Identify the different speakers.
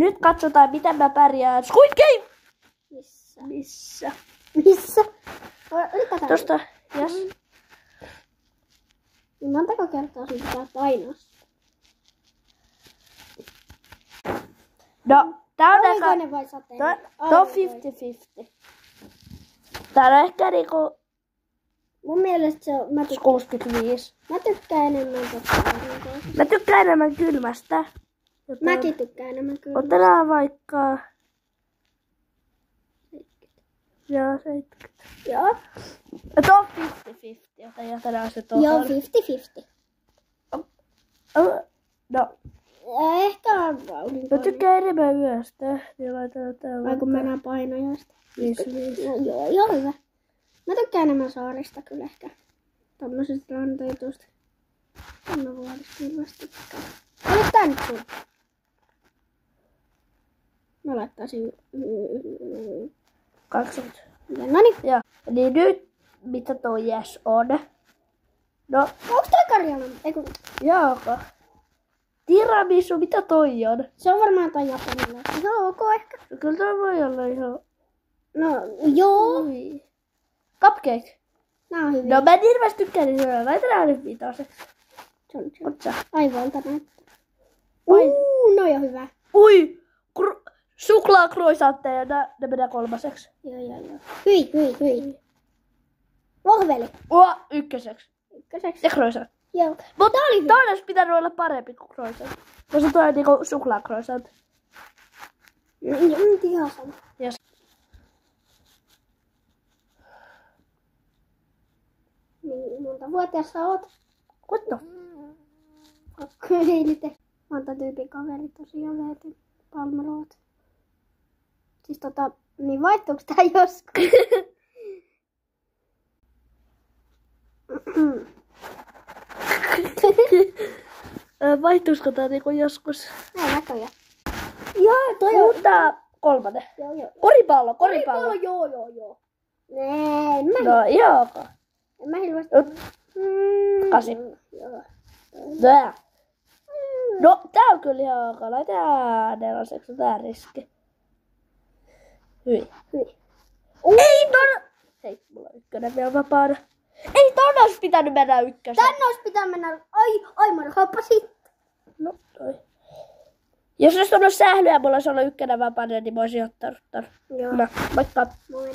Speaker 1: Nyt katsotaan, miten mä pärjään. Squid Game!
Speaker 2: Missä?
Speaker 1: Missä?
Speaker 2: Lykätään.
Speaker 1: Tosta, jes.
Speaker 2: Niin montako kertaa sun pitää painaa?
Speaker 1: No, tää on aika...
Speaker 2: Aurinkoinen vai sateinen?
Speaker 1: Tää on 50-50. Tää on ehkä niinku...
Speaker 2: Mun mielestä se on...
Speaker 1: 65.
Speaker 2: Mä tykkään enemmän tosta.
Speaker 1: Mä tykkään enemmän kylmästä.
Speaker 2: Mäkin tykkään enemmän kyllä.
Speaker 1: Otetaan vaikka... Joo, 70.
Speaker 2: Joo.
Speaker 1: Tuo on 50-50, joten jätetään se tuohon.
Speaker 2: Joo, 50-50.
Speaker 1: No,
Speaker 2: Ehkä on
Speaker 1: mä
Speaker 2: aurinkoinen.
Speaker 1: tykkään enemmän yöstä. Niin laitetaan tää
Speaker 2: Vai kun mennään painajasta.
Speaker 1: 5.
Speaker 2: No, joo, hyvä. Mä tykkään enemmän saarista kyllä ehkä. Tommosesta rantoitusta. En mä vuoriskilvasta tykkää. Olet tää nyt sun. Mä laittaisin...
Speaker 1: 20.
Speaker 2: Noniin.
Speaker 1: Joo. Niin nyt, mitä tuo yes on? No,
Speaker 2: Onks toi karjalainen? Eiku...
Speaker 1: jaaka. Tiramisu, mitä toi on?
Speaker 2: Se on varmaan jotain japanilaista. Ihan ok ehkä.
Speaker 1: Kyllä toi voi olla ihan...
Speaker 2: No, joo.
Speaker 1: Ui. Cupcake.
Speaker 2: Nää on hyviä.
Speaker 1: No mä en hirveästi tykkää niin syödä. Laitetaan nyt 5.
Speaker 2: Se.
Speaker 1: Otsa.
Speaker 2: Aivoilta näyttää.
Speaker 1: Vai-
Speaker 2: No on hyvä.
Speaker 1: Ui! Suklaakroisantteja, ne menee 3.
Speaker 2: Joo. Hyi. Vohveli.
Speaker 1: 1.
Speaker 2: Ykköseksi.
Speaker 1: Ja croissant.
Speaker 2: Joo.
Speaker 1: Mutta toi olisi pitänyt olla parempi kuin croissant. Koska toi on niinku suklaakroissant.
Speaker 2: Ihan sama.
Speaker 1: Yes.
Speaker 2: Niin, monta vuotias sä oot?
Speaker 1: What no?
Speaker 2: Ei nyt monta tyypin kaveri tosiaan veetin palmeluot. Siis niin vaihtuuks tää joskus?
Speaker 1: Vaihtuisiko tää niinku joskus?
Speaker 2: Ei näköjään. Joo, toi on.
Speaker 1: Mutta 3.
Speaker 2: Joo.
Speaker 1: Koripallo.
Speaker 2: Joo. En mä,
Speaker 1: No joo.
Speaker 2: en mä hirveästi.
Speaker 1: 8.
Speaker 2: Joo.
Speaker 1: Tää. No tää on kyllä ihan ok. Laitetaan 4. Tää on riski. Hyi. Ei ton... Hei, mulla on 1 vielä vapaana. Ei ton olisi pitänyt mennä 1.
Speaker 2: Tänne olisi pitää mennä. Ai mä hoppasin.
Speaker 1: No toi. Jos olisi ollut sählyä ja mulla olisi ollut 1 vapaana, niin mä olisin ottanut ton.
Speaker 2: Joo.
Speaker 1: No, moikka.
Speaker 2: Moi.